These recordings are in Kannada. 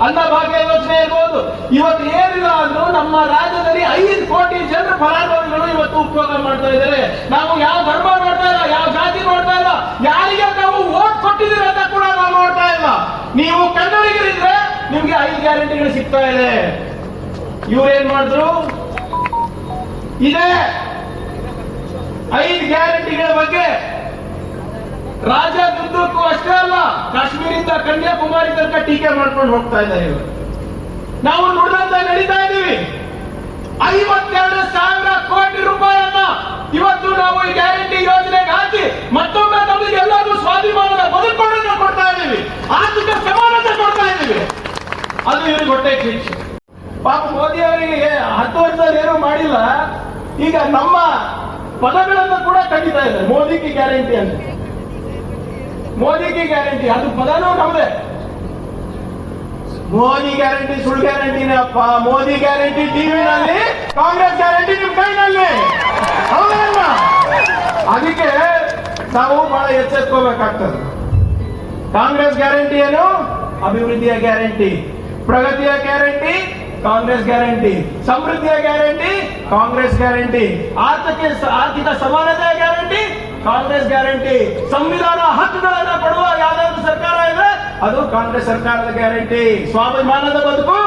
ಅನ್ನಭಾಗ್ಯ ಯೋಜನೆ ಇರ್ಬೋದು. ಇವತ್ತು ಏನಿಲ್ಲ ಅಂದ್ರೂ ನಮ್ಮ ರಾಜ್ಯದಲ್ಲಿ 5 ಕೋಟಿ ಜನರು ಫಲಾನುಭವಿಗಳು ಇವತ್ತು ಉಪಯೋಗ ಮಾಡ್ತಾ ಇದ್ದಾರೆ. ನಾವು ಯಾವ ಧರ್ಮ ನೋಡ್ತಾ ಇಲ್ಲ, ಯಾವ ಜಾತಿ ನೋಡ್ತಾ ಇಲ್ಲ, ಯಾರಿಗೆ ನಾವು ವೋಟ್ ಕೊಟ್ಟಿದ್ದೀರಿ ಅಂತ ಕೂಡ ನಾವು ನೋಡ್ತಾ ಇಲ್ಲ. ನೀವು ಕನ್ನಡಿಗರಿದ್ರೆ ನಿಮ್ಗೆ 5 ಗ್ಯಾರಂಟಿಗಳು ಸಿಗ್ತಾ ಇದೆ. ಇವ್ರೇನ್ ಮಾಡಿದ್ರು? ಇದೇ 5 ಗ್ಯಾರಂಟಿಗಳ ಬಗ್ಗೆ ರಾಜ್ಯದುದ್ದಕ್ಕೂ ಅಷ್ಟೇ ಅಲ್ಲ, ಕಾಶ್ಮೀರಿಂದ ಕನ್ಯಾಕುಮಾರಿ ತನಕ ಟೀಕೆ ಮಾಡ್ಕೊಂಡು ಹೋಗ್ತಾ ಇದ್ದಾರೆ. ನಾವು ನುಡಿದಂತೆ ನಡೀತಾ ಇದ್ದೀವಿ. 52,000 ಕೋಟಿ ರೂಪಾಯಿಯನ್ನ ಇವತ್ತು ನಾವು ಈ ಗ್ಯಾರಂಟಿ ಯೋಜನೆಗೆ ಹಾಕಿ ಮತ್ತೊಮ್ಮೆ ನಮಗೆ ಎಲ್ಲರೂ ಸ್ವಾಭಿಮಾನದ ಬದುಕೋಣನ್ನು ಕೊಡ್ತಾ ಇದ್ದೀವಿ, ಆರ್ಥಿಕ ಸಮಾನತೆ ಕೊಡ್ತಾ ಇದ್ದೀವಿ. ಅದು ಇವ್ರಿಗೆ ಹೊಟ್ಟೆ ಕಿಚ್ಚು. ಪಾಪ ಮೋದಿ ಅವರಿಗೆ 10 ವರ್ಷದಲ್ಲಿ ಏನೂ ಮಾಡಿಲ್ಲ. ಈಗ ನಮ್ಮ ಪದಗಳನ್ನು ಕೂಡ ಕಡಿತಾ ಇದ್ದಾರೆ. ಮೋದಿ ಕಿ ಗ್ಯಾರಂಟಿ ಅಂತ, ಮೋದಿ ಕಿ ಗ್ಯಾರಂಟಿ, ಅದು ಪದನೂ ನಮ್ಮದೇ. ಮೋದಿ ಗ್ಯಾರಂಟಿ ಸುಳ್ಳು ಗ್ಯಾರಂಟಿನೇ ಅಪ್ಪ. ಮೋದಿ ಗ್ಯಾರಂಟಿ ಟಿವಿನಲ್ಲಿ, ಕಾಂಗ್ರೆಸ್ ಗ್ಯಾರಂಟಿ ನಿಮ್ ಕೈನಲ್ಲಿ. ಹೌದಲ್ಲ? ಅದಕ್ಕೆ ನಾವು ಬಹಳ ಎಚ್ಚೆತ್ಕೋಬೇಕಾಗ್ತದೆ. ಕಾಂಗ್ರೆಸ್ ಗ್ಯಾರಂಟಿ ಏನು? ಅಭಿವೃದ್ಧಿಯ ಗ್ಯಾರಂಟಿ, ಪ್ರಗತಿಯ ಗ್ಯಾರಂಟಿ ಕಾಂಗ್ರೆಸ್ ಗ್ಯಾರಂಟಿ, ಸಮೃದ್ಧಿಯ ಗ್ಯಾರಂಟಿ ಕಾಂಗ್ರೆಸ್ ಗ್ಯಾರಂಟಿ, ಆರ್ಥಿಕ ಸಮಾನತೆಯ ಗ್ಯಾರಂಟಿ ಕಾಂಗ್ರೆಸ್ ಗ್ಯಾರಂಟಿ, ಸಂವಿಧಾನ ಹಕ್ಕುಗಳನ್ನು ಕೊಡುವ ಯಾವ್ದಾದ್ರು ಸರ್ಕಾರ ಇದೆ ಅದು ಕಾಂಗ್ರೆಸ್ ಸರ್ಕಾರದ ಗ್ಯಾರಂಟಿ, ಸ್ವಾಭಿಮಾನದ ಬದುಕು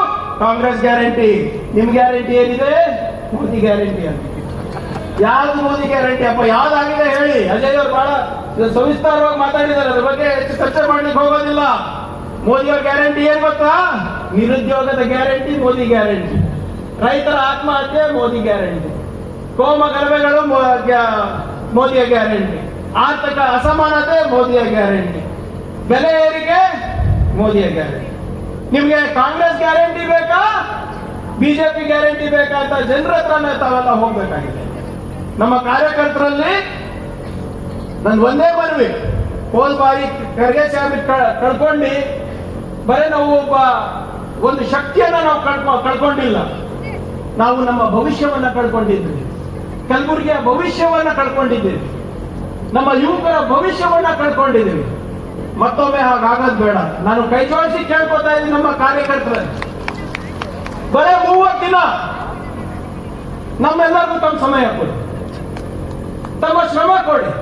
ಕಾಂಗ್ರೆಸ್ ಗ್ಯಾರಂಟಿ. ನಿಮ್ ಗ್ಯಾರಂಟಿ ಏನಿದೆ? ಮೋದಿ ಗ್ಯಾರಂಟಿ ಅಂತ. ಯಾವ್ದು ಮೋದಿ ಗ್ಯಾರಂಟಿ ಅಪ್ಪ? ಯಾವ್ದಾಗಿದೆ ಹೇಳಿ? ಅಜಯ್ ಅವರು ಬಹಳ ಸವಿಸ್ತಾರವಾಗಿ ಮಾತಾಡಿದ್ದಾರೆ, ಅದ್ರ ಬಗ್ಗೆ ಹೆಚ್ಚು ಚರ್ಚೆ ಮಾಡ್ಲಿಕ್ಕೆ ಹೋಗೋದಿಲ್ಲ. ಮೋದಿಯವರ ಗ್ಯಾರಂಟಿ ಏನ್ ಗೊತ್ತಾ? ನಿರುದ್ಯೋಗದ ಗ್ಯಾರಂಟಿ ಮೋದಿ ಗ್ಯಾರಂಟಿ, ರೈತರ ಆತ್ಮಹತ್ಯೆ ಮೋದಿ ಗ್ಯಾರಂಟಿ, ಕೋಮ ಗಲಭೆಗಳು ಮೋದಿಯ ಗ್ಯಾರಂಟಿ, ಆರ್ಥಿಕ ಅಸಮಾನತೆ ಮೋದಿಯ ಗ್ಯಾರಂಟಿ, ಬೆಲೆ ಏರಿಕೆ ಮೋದಿಯ ಗ್ಯಾರಂಟಿ. ನಿಮ್ಗೆ ಕಾಂಗ್ರೆಸ್ ಗ್ಯಾರಂಟಿ ಬೇಕಾ, ಬಿಜೆಪಿ ಗ್ಯಾರಂಟಿ ಬೇಕಾ ಅಂತ ಜನರ ಹತ್ರನೇ ತಾವೆಲ್ಲ ಹೋಗ್ಬೇಕಾಗಿದೆ. ನಮ್ಮ ಕಾರ್ಯಕರ್ತರಲ್ಲಿ ನನ್ ಒಂದೇ ಮನವಿ, ಹೋದ ಬಾರಿ ಖರ್ಗೆ ಸಾಹೇಬ್ ಕಳ್ಕೊಂಡು ಬರೀ ನಾವು ಒಂದು ಶಕ್ತಿಯನ್ನ ನಾವು ಕಳ್ಕೊಂಡಿಲ್ಲ, ನಾವು ನಮ್ಮ ಭವಿಷ್ಯವನ್ನ ಕಳ್ಕೊಂಡಿದ್ದೀವಿ. ಕಲಬುರಗಿಯ ಭವಿಷ್ಯವನ್ನ ಕಳ್ಕೊಂಡಿದ್ದೀವಿ, ನಮ್ಮ ಯುವಕರ ಭವಿಷ್ಯವನ್ನ ಕಳ್ಕೊಂಡಿದ್ದೀವಿ. ಮತ್ತೊಮ್ಮೆ ಹಾಗಾಗದ್ ಬೇಡ. ನಾನು ಕೈ ಜೋಡಿಸಿ ಕೇಳ್ಕೊತಾ ಇದ್ದೀನಿ ನಮ್ಮ ಕಾರ್ಯಕರ್ತರಲ್ಲಿ, ಬರೇ 30 ದಿನ ನಮ್ಮೆಲ್ಲರಿಗೂ ತಮ್ಮ ಸಮಯ ಕೊಡಿ, ತಮ್ಮ ಶ್ರಮ ಕೊಡಿ,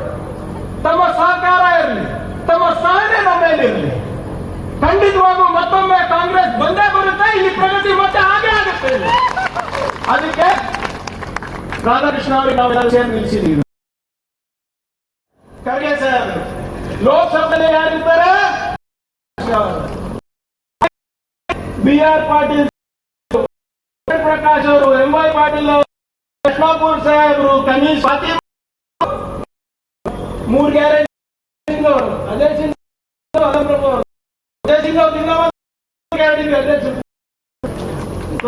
ತಮ್ಮ ಸಹಕಾರ ಇರಲಿ, ತಮ್ಮ ಸಹನೆ ನಮ್ಮ ಮೇಲಿರಲಿ. ಖಂಡಿತವಾಗೂ ಮತ್ತೊಮ್ಮೆ ಕಾಂಗ್ರೆಸ್ ಬಂದೇ ಬರುತ್ತೆ, ಇಲ್ಲಿ ಪ್ರಗತಿ ಮತ್ತೆ ಹಾಗೆ ಆಗುತ್ತೆ. ಅದಕ್ಕೆ ರಾಧಾಕೃಷ್ಣ ಅವರಿಗೆ ನಾವೆಲ್ಲರೂ ಸೇರಿ ನಿಲ್ಲಿಸಿದ್ದೀವಿ. ಖರ್ಗೆ ಸರ್ ಲೋಕಸಭೆಯಲ್ಲಿ ಯಾರಿರ್ತಾರೆ? BR ಪಾಟೀಲ್, ಪ್ರಕಾಶ್ ಅವರು, MY ಪಾಟೀಲ್ ಅವರು, ಕೃಷ್ಣಾಪುರ್ ಸಾಹೇಬರು, ಕನೀಶ್ ಫಾತಿಮಾ, 3 ಗ್ಯಾರಂಟಿ ಅವರು, ಅಜಯ್ ಸಿಂಗ್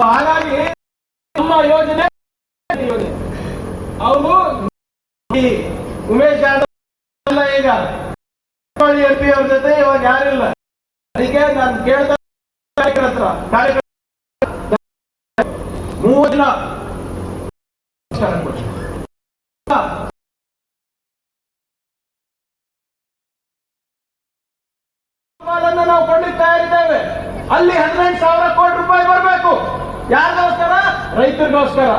ಹಾಗಾಗಿ ನಮ್ಮ ಯೋಜನೆ ಅವರು ಉಮೇಶ್ ಯಾದವ್ ಈಗ MP ಅವ್ರ ಜೊತೆ ಇವಾಗ ಯಾರಿಲ್ಲ. ಅದಕ್ಕೆ ನಾನು ಕೇಳ್ತಾ ಕಾರ್ಯಕರ್ತರ 3 ದಿನ ನಾವು ಕೊಡ್ಲಿಕ್ಕೆ ತಯಾರಿದ್ದೇವೆ. ಅಲ್ಲಿ 18,000 ಕೋಟಿ ರೂಪಾಯಿ ಬರಬೇಕು. ಯಾರಿಗೋಸ್ಕರ? ರೈತರಿಗೋಸ್ಕರ.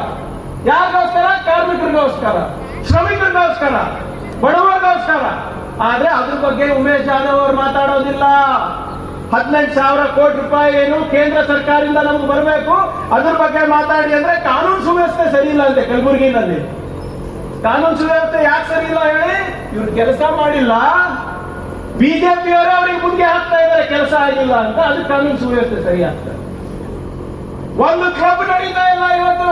ಯಾರಿಗೋಸ್ಕರ? ಕಾರ್ಮಿಕರಿಗೋಸ್ಕರ, ಶ್ರಮಿಕರಿಗೋಸ್ಕರ, ಬಡವರಿಗೋಸ್ಕರ. ಆದ್ರೆ ಅದ್ರ ಬಗ್ಗೆ ಉಮೇಶ್ ಯಾದವ್ ಅವರು ಮಾತಾಡೋದಿಲ್ಲ. 18,000 ಕೋಟಿ ರೂಪಾಯಿ ಏನು ಕೇಂದ್ರ ಸರ್ಕಾರದಿಂದ ನಮ್ಗೆ ಬರಬೇಕು, ಅದ್ರ ಬಗ್ಗೆ ಮಾತಾಡಿ ಅಂದ್ರೆ ಕಾನೂನು ಸುವ್ಯವಸ್ಥೆ ಸರಿ ಇಲ್ಲ ಅಂತೆ ಕಲಬುರಗಿನಲ್ಲಿ. ಕಾನೂನು ಸುವ್ಯವಸ್ಥೆ ಯಾಕೆ ಸರಿ ಇಲ್ಲ ಹೇಳಿ? ಇವ್ರು ಕೆಲಸ ಮಾಡಿಲ್ಲ, ಬಿಜೆಪಿಯವರೇ ಅವರಿಗೆ ಮುಂದೆ ಹಾಕ್ತಾ ಇದ್ದಾರೆ ಕೆಲಸ ಆಗಿಲ್ಲ ಅಂತ. ಅದು ಕಾನೂನು ಸುವ್ಯವಸ್ಥೆ ಸರಿ ಆಗ್ತದೆ. ಒಂದು ಕ್ಲಬ್ ನಡೀತಾ ಇಲ್ಲ ಇವತ್ತು,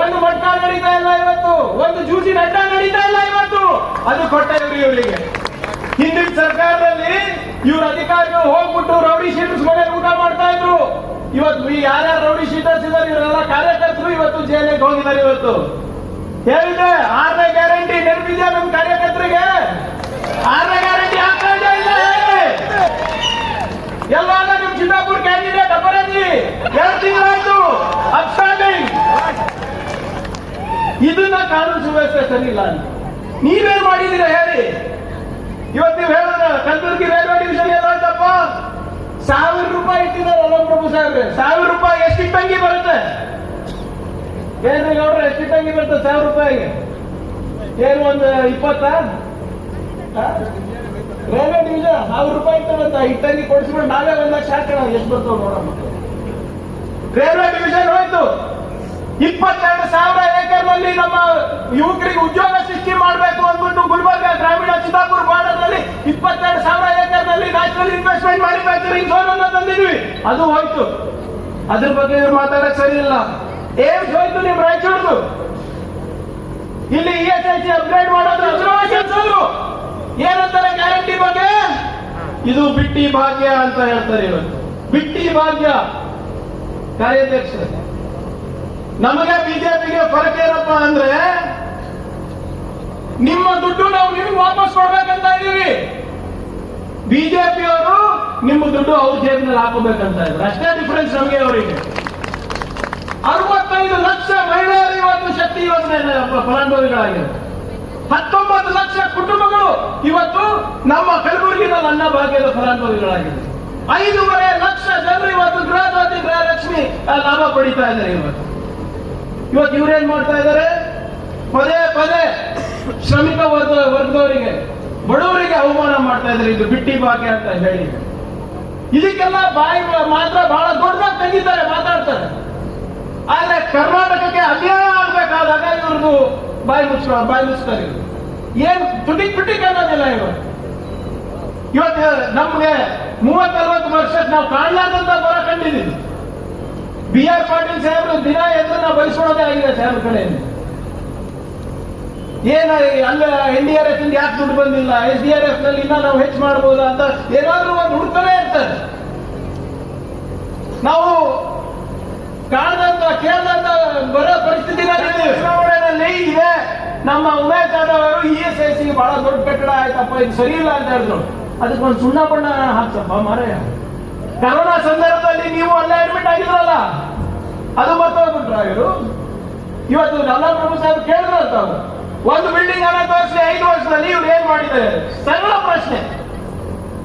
ಒಂದು ಮಟ್ಟ ನಡೀತಾ ಇಲ್ಲ ಇವತ್ತು, ಒಂದು ಜೂಜಿನ ಅಡ್ಡ ನಡೀತಾ ಇಲ್ಲ ಇವತ್ತು. ಅದು ಕೊಟ್ಟ ಇವರಿಗೆ. ಹಿಂದಿನ ಸರ್ಕಾರದಲ್ಲಿ ಇವ್ರ ಅಧಿಕಾರಿಗಳು ಹೋಗ್ಬಿಟ್ಟು ರೌಡಿ ಶೀಟರ್ಸ್ ಮನೆಯಲ್ಲಿ ಊಟ ಮಾಡ್ತಾ ಇದ್ರು. ಇವತ್ತು ಯಾರ್ಯಾರು ರೌಡಿ ಶೀಟರ್ಸ್ ಇದ್ದಾರೆ ಇವರೆಲ್ಲ ಕಾರ್ಯಕರ್ತರು ಇವತ್ತು ಜೈಲಿಗೆ ಹೋಗಿದ್ದಾರೆ. ಇವತ್ತು ಹೇಳಿದೆ 6ನೇ ಗ್ಯಾರಂಟಿ ನೆನಪಿದೆಯಾ ನಮ್ಮ ಕಾರ್ಯಕರ್ತರಿಗೆ? 6ನೇ ಗ್ಯಾರಂಟಿ ಹಾಕೊಂಡೇ ಇಲ್ಲ ಹೇಳಿ. ಎಲ್ಲಾಗ ನಿಮ್ ಚಿತ್ತಾಪುರ ಕ್ಯಾಂಡಿಡೇಟ್ ಅಪರಾಧಿ 2 ತಿಂಗಳಾಯ್ತು ಅಬ್ಸ್ಟ್ಯಾಂಡಿಂಗ್. ಇದನ್ನ ಕಾನೂನು ಸುವ್ಯವಸ್ಥೆ ಸರಿ ಇಲ್ಲ ಅಂತ ನೀವೇನ್ ಮಾಡಿದೀರ ಹೇಳಿ? ಇವತ್ತು ನೀವು ಹೇಳಿದ್ರೆ ಕಲಬುರಗಿ ರೈಲ್ವೆ ಡಿವಿಷನ್ ಏನಾಯ್ತಪ್ಪ? ₹1000 ಇಟ್ಟಿದ್ದಾರೆ ಪ್ರಭು ಸಾಹೇಬ್ರೆ. ₹1000 ಎಷ್ಟು ಇಟ್ಟಂಗಿ ಬರುತ್ತೆ? ಏನ್ರಿ ಗೌಡ್ರೆ, ಎಷ್ಟು ಇಟ್ಟಂಗಿ ಬರುತ್ತೆ ₹1000? ಏನು ಒಂದು 20? ರೈಲ್ವೆ ಡಿವಿಷನ್ ₹1000 ಇಟ್ಟಂತ ಇಟ್ಟಂಗಿ ಕೊಡಿಸ್ಬಿಟ್ಟು ನಾವೇ 1 ಲಕ್ಷ ಹಾಕೋಣ, ಎಷ್ಟು ಬರ್ತಾವ ನೋಡೋಣ. ರೈಲ್ವೆ ಡಿವಿಷನ್ ಹೋಯ್ತು. 22,000 ಏಕರ್ನಲ್ಲಿ ನಮ್ಮ ಯುವಕರಿಗೆ ಉದ್ಯೋಗ ಸೃಷ್ಟಿ ಮಾಡಬೇಕು ಅಂದ್ಬಿಟ್ಟು ಗುಲ್ಬರ್ಗ ಗ್ರಾಮೀಣ ಚಿತ್ತಾಪುರ ಬಾರ್ಡರ್ ನಲ್ಲಿ 22,000 ಏಕರ್ನಲ್ಲಿ ನ್ಯಾಷನಲ್ ಇನ್ವೆಸ್ಟ್ಮೆಂಟ್ ಮ್ಯಾನುಫ್ಯಾಕ್ಚರಿಂಗ್ ಝೋನ್ ಅನ್ನ ತಂದಿದ್ವಿ, ಅದು ಹೋಯ್ತು. ಅದ್ರ ಬಗ್ಗೆ ಇವ್ರು ಮಾತಾಡಕ್ ಸರಿ ಇಲ್ಲ. ಏಮ್ಸ್ ಹೋಯ್ತು ನಿಮ್ ರಾಯಚೂರ್ದು. ಇಲ್ಲಿ ESIC ಅಪ್ಗ್ರೇಡ್ ಮಾಡೋದು ಏನಂತಾರೆ ಗ್ಯಾರಂಟಿ ಬಗ್ಗೆ? ಇದು ಬಿಟ್ಟಿ ಭಾಗ್ಯ ಅಂತ ಹೇಳ್ತಾರೆ. ಇವತ್ತು ಬಿಟ್ಟಿ ಭಾಗ್ಯ ಕಾರ್ಯಾಧ್ಯಕ್ಷ. ನಮಗೆ ಬಿಜೆಪಿಗೆ ಫರಕ್ ಏನಪ್ಪ ಅಂದ್ರೆ, ನಿಮ್ಮ ದುಡ್ಡು ನಾವು ನಿಮ್ಗೆ ವಾಪಸ್ ಕೊಡ್ಬೇಕಂತ ಇದೀವಿ. ಬಿಜೆಪಿಯವರು ನಿಮ್ಮ ದುಡ್ಡು ಅವ್ರ ಜೇಬಿನಲ್ಲಿ ಹಾಕೋಬೇಕಂತ ಇದ್ರು. ಅಷ್ಟೇ ಡಿಫರೆನ್ಸ್ ನಮಗೆ ಅವರಿಗೆ. 65 ಲಕ್ಷ ಮಹಿಳೆಯರು ಇವತ್ತು ಶಕ್ತಿ ಯೋಜನೆ ಫಲಾನುಭವಿಗಳಾಗಿದ್ದಾರೆ. 19 ಲಕ್ಷ ಕುಟುಂಬಗಳು ಇವತ್ತು ನಮ್ಮ ಕಲಬುರಗಿನಲ್ಲಿ ಅನ್ನ ಭಾಗ್ಯದ ಫಲಾನುಭವಿಗಳಾಗಿದ್ದಾರೆ. 5.5 ಲಕ್ಷ ಜನರು ಇವತ್ತು ಗೃಹಜ್ಯೋತಿ ಗೃಹಲಕ್ಷ್ಮಿ ಲಾಭ ಪಡಿತಾ ಇದ್ದಾರೆ. ಇವತ್ತು ಇವ್ರೇನ್ ಮಾಡ್ತಾ ಇದ್ದಾರೆ? ಪದೇ ಪದೇ ಶ್ರಮಿಕ ವರ್ಗದವರಿಗೆ, ಬಡವರಿಗೆ ಅವಮಾನ ಮಾಡ್ತಾ ಇದ್ದಾರೆ. ಇದು ಬಿಟ್ಟಿ ಭಾಗ್ಯ ಅಂತ ಹೇಳಿ ಇದಕ್ಕೆಲ್ಲ ಬಾಯಿ ಮಾತ್ರ ಬಹಳ ದೊಡ್ಡದಾಗಿ ತೆಗಿತಾರೆ, ಮಾತಾಡ್ತಾರೆ. ಆದ್ರೆ ಕರ್ನಾಟಕಕ್ಕೆ ಅನ್ಯಾಯ ಆಗ್ಬೇಕಾದಾಗ ಇವ್ರದ್ದು ಬಾಯಿ ಮುಚ್ತಾರೆ. ಏನ್ ತುಟಿಕ್ ಅನ್ನೋದಿಲ್ಲ. ಇವತ್ತು ನಮ್ಗೆ 30-40 ವರ್ಷಕ್ಕೆ ನಾವು ಕಾಣಲಾರ್ದಂತ ಬರ ಕಂಡಿದ್ದೀವಿ. BR ಪಾಟೀಲ್ ಸಾಹೇಬ್ರು ದಿನ ಎದ್ದು ನಾವು ಬಯಸ್ಕೊಳ್ಳೋದೇ ಆಗಿದೆ ಸಾಹೇಬ್ರ ಕಡೆಯಿಂದ. ಏನ ಅಲ್ಲ NDRF ಇಂದ ಯಾಕೆ ದುಡ್ಡು ಬಂದಿಲ್ಲ, SDRF ನಲ್ಲಿ ಇನ್ನ ನಾವು ಹೆಚ್ಚು ಮಾಡಬಹುದಾ ಅಂತ ಏನಾದ್ರೂ ಒಂದು ಹುಡುಕಲೇ ಇರ್ತಾರೆ. ನಾವು ಕಾಣದಂತ ಕೇಳದಂತ ಬರೋ ಪರಿಸ್ಥಿತಿನಲ್ಲಿ ಚುನಾವಣೆಯಲ್ಲಿ ಇದೆ. ನಮ್ಮ ಉಮೇಶ್ ಜಾಧವ್ ಅವರು ESIC ಬಹಳ ದೊಡ್ಡ ಕಟ್ಟಡ ಆಯ್ತಪ್ಪ, ಇದು ಸರಿ ಇಲ್ಲ ಅಂತ ಹೇಳಿದ್ರು. ಅದಕ್ಕೆ ಒಂದು ಸುಣ್ಣ ಬಣ್ಣ ಹಾಕ್ಸಪ್ಪ ಮಾರಾಯ. ಕರೋನಾ ಸಂದರ್ಭದಲ್ಲಿ ನೀವು ಅಲ್ಲೇ ಅಡ್ಮಿಟ್ ಆಗಿದ್ರಲ್ಲ, ಅದು ಮರ್ತೋಗ್ಬಿಟ್ರ ಇವರು. ಇವತ್ತು ಪ್ರಭು ಸಾಹೇಬ್ ಕೇಳಿದ್ರು ಅಂತ ಒಂದು ಬಿಲ್ಡಿಂಗ್ ಅನ್ನ ತೋರಿಸಿ 5 ವರ್ಷದಲ್ಲಿ ಇವ್ರು ಏನ್ ಮಾಡಿದ್ದಾರೆ? ಸರಳ ಪ್ರಶ್ನೆ.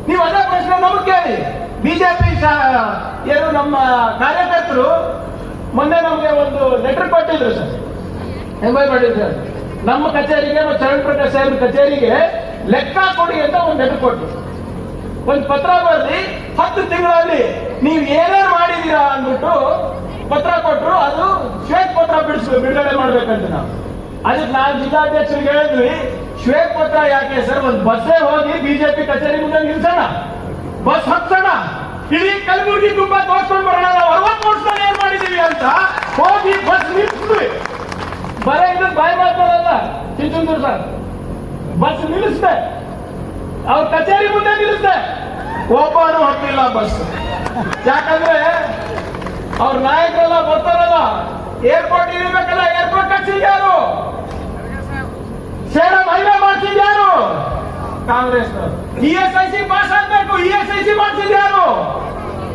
ನೀವು ಅದೇ ಪ್ರಶ್ನೆ ನಮಗೆ ಕೇಳಿ. ಬಿಜೆಪಿ ಏನು ನಮ್ಮ ಕಾರ್ಯಕರ್ತರು ಮೊನ್ನೆ ನಮಗೆ ಒಂದು ಲೆಟರ್ ಕೊಟ್ಟಿದ್ರು ಸರ್, ಎಂಬೈ ಮಾಡಿದ್ರು ಸರ್. ನಮ್ಮ ಕಚೇರಿಗೆ, ಚರಣ್ ಪ್ರಕಾಶ್ ಸಾಹೇಬ್ರ ಕಚೇರಿಗೆ ಲೆಕ್ಕ ಕೊಡಿ ಅಂತ ಒಂದು ಲೆಟರ್ ಕೊಟ್ಟರು. ಒಂದು ಪತ್ರ ಬರೆದಿ 10 ತಿಂಗಳಲ್ಲಿ ನೀವು ಏನೇನು ಮಾಡಿದೀರಾ ಅಂದ್ಬಿಟ್ಟು ಪತ್ರ ಕೊಟ್ಟರು. ಅದು ಶ್ವೇತ ಪತ್ರ ಬಿಡುಗಡೆ ಮಾಡ್ಬೇಕಂತ ನಾವು. ಅದಕ್ಕೆ ನಾನು ಜಿಲ್ಲಾಧ್ಯಕ್ಷರಿಗೆ ಹೇಳಿದ್ವಿ, ಶ್ವೇತ ಪತ್ರ ಯಾಕೆ ಸರ್, ಒಂದು ಬಸ್ಸೇ ಹೋಗಿ ಬಿಜೆಪಿ ಕಚೇರಿ ಮುಂದೆ ನಿಲ್ಸೋಣ, ಬಸ್ ಹತ್ಸೋಣ, ಇಡೀ ಕಲಬುರಗಿ ತುಂಬಾ ತೋರ್ಸ್ಕೊಂಡು ಬರೋಣ. ನಾವು 60 ವರ್ಷದಲ್ಲಿ ಏನ್ ಮಾಡಿದೀವಿ ಅಂತ ಹೋಗಿ ಬಸ್ ನಿಲ್ಲಿಸಿದ್ವಿ. ಬರೇ ಇದ್ರ ಬಾಯಿ ಮಾತಾಡಲ್ಲ ಚಿಂಚುಂದೂರ್ ಸರ್, ಬಸ್ ನಿಲ್ಲಿಸ್ದೆ, ಅವ್ರ ಕಚೇರಿ ಮುಂದೆ ನಿಲ್ಲಿಸ್ದೆ, ಒಬ್ಬನು ಹತ್ತಿಲ್ಲ ಬಸ್. ಯಾಕಂದ್ರೆ ಅವ್ರ ನಾಯಕರೆಲ್ಲ ಬರ್ತಾರಲ್ಲ, ಏರ್ಪೋರ್ಟ್ ಇರಬೇಕಲ್ಲ, ಏರ್ಪೋರ್ಟ್ ಕಟ್ಸಿದ್ಯಾರು? ಸೇರಂ ಹೈವೇ ಮಾಡ್ತಿದ್ಯಾರು? ಕಾಂಗ್ರೆಸ್. ESIC ಪಾಸ್ ಆಗ್ಬೇಕು, ESIC ಮಾಡ್ತಿದ್ಯಾರು?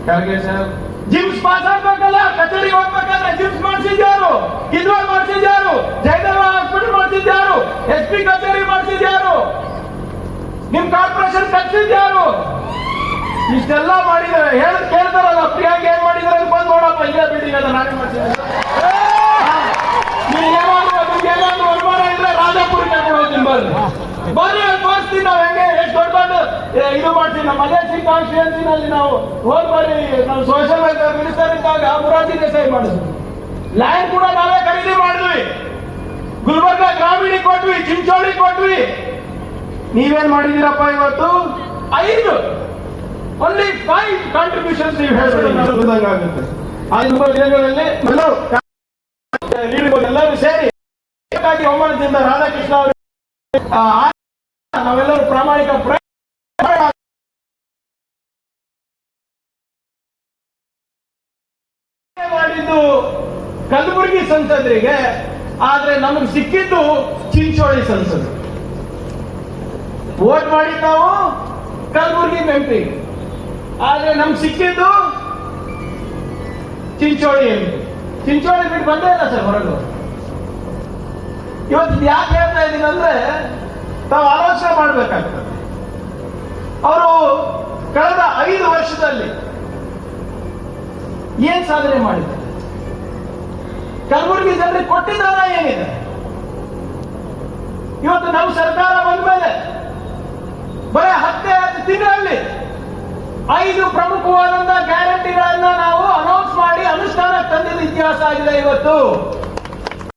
ಖರ್ಗೆ ಸರ್. ಜಿಮ್ಸ್ ಪಾಸ್ ಆಗ್ಬೇಕಲ್ಲ, ಕಚೇರಿ ಹೋಗ್ಬೇಕಾದ್ರೆ ಜಿಮ್ಸ್ ಮಾಡ್ತಿದ್ಯಾರು? ಕಿದ್ವಾಲ್ ಮಾಡ್ತಿದ್ಯಾರು? ಜಯದೇವ ಹಾಸ್ಪಿಟಲ್ ಮಾಡ್ತಿದ್ಯಾರು? SP ಕಚೇರಿ ಮಾಡ್ತಿದ್ಯಾರು? ನಿಮ್ ಕಾರ್ಪೊರೇಷನ್ ಕಟ್ಸಿದ್ಯಾರು? ಇಷ್ಟೆಲ್ಲ ಮಾಡಿದ್ದಾರೆ. ಕೇಳ್ತಾರಲ್ಲ, ಪ್ರಿಯಾಂಕ್ ಏನ್ ಮಾಡಿದ್ರೆ ಬಂದ್ ನೋಡಪ್ಪ, ಇದೇ ಬಿಲ್ಡಿಂಗ್ ಅದ ನಾನೇ ಮಾಡ್ತೀನಿ. ಏನಾದ್ರು ಅನುಮಾನ ಇದ್ರೆ ರಾಜಾಪುರಕ್ಕೆ ಕೊಡೋತೀನಿ, ಬರ್ರಿ ಅಲ್ಲಿ ತೋರಿಸ್ತೀನಿ ನಾವು ಹೆಂಗೆ ಎಷ್ಟು ದೊಡ್ಡ ಇದು ಮಾಡ್ತೀವಿ. ನಮ್ಮ ಮಲೇಶಿ ಕಾನ್ಸ್ಟಿಟ್ಯೂನ್ಸಿನಲ್ಲಿ ನಾವು ಹೋಗಿ ಬರ್ರಿ, ನಾವು ಸೋಷಿಯಲ್ ವೆಲ್ಫೇರ್ ಮಿನಿಸ್ಟರ್ ಇದ್ದಾಗ ಮುರಾರ್ಜಿ ದೇಸಾಯಿ ಮಾಡಿದ್ವಿ. ಲ್ಯಾಂಡ್ ಕೂಡ ನಾವೇ ಖರೀದಿ ಮಾಡಿದ್ವಿ. ಗುಲ್ಬರ್ಗ ಗ್ರಾಮೀಣ ಕೊಟ್ವಿ, ಚಿಂಚೋಳಿ ಕೊಟ್ವಿ. ನೀವೇನ್ ಮಾಡಿದೀರಪ್ಪ ಇವತ್ತು? 5 ಓನ್ಲಿ 5 ಕಾಂಟ್ರಿಬ್ಯೂಷನ್ಸ್ ನೀವು ಹೇಳ್ದಂಗಾಗುತ್ತೆ. 5 ದಿನಗಳಲ್ಲಿ ಎಲ್ಲರೂ ಸೇರಿ ಒಮ್ಮತದಿಂದ ರಾಧಾಕೃಷ್ಣ ಅವರು ನಾವೆಲ್ಲರೂ ಪ್ರಾಮಾಣಿಕ ಮಾಡಿದ್ದು ಕಲಬುರಗಿ ಸಂಸದರಿಗೆ, ಆದ್ರೆ ನಮಗೆ ಸಿಕ್ಕಿದ್ದು ಚಿಂಚೋಳಿ ಸಂಸದರು. ವೋಟ್ ಮಾಡಿ ನಾವು ಕಲಬುರಗಿ MP, ಆದ್ರೆ ನಮ್ಗೆ ಸಿಕ್ಕಿದ್ದು ಚಿಂಚೋಳಿ MP. ಚಿಂಚೋಳಿ ಬಿಟ್ಟು ಬಂದೇ ಇಲ್ಲ ಸರ್ ಹೊರಗೆ. ಇವತ್ತು ಯಾಕೆ ಹೇಳ್ತಾ ಇದ್ದೀನಿ ಅಂದ್ರೆ, ತಾವು ಆಲೋಚನೆ ಮಾಡ್ಬೇಕಾಗ್ತದೆ. ಅವರು ಕಳೆದ 5 ವರ್ಷದಲ್ಲಿ ಏನ್ ಸಾಧನೆ ಮಾಡಿದೆ? ಕಲಬುರಗಿ ಜನರಿಗೆ ಕೊಟ್ಟಿದ್ದಾರ ಏನಿದೆ? ಇವತ್ತು ನಮ್ಮ ಸರ್ಕಾರ ಬಂದ ಮೇಲೆ ಬರೀ 10 ತಿಂಗಳಲ್ಲಿ 5 ಪ್ರಮುಖವಾದಂತಹ ಗ್ಯಾರಂಟಿಗಳನ್ನ ನಾವು ಅನೌನ್ಸ್ ಮಾಡಿ ಅನುಷ್ಠಾನಕ್ಕೆ ತಂದಿದ್ದ ಇತಿಹಾಸ ಆಗಿದೆ ಇವತ್ತು.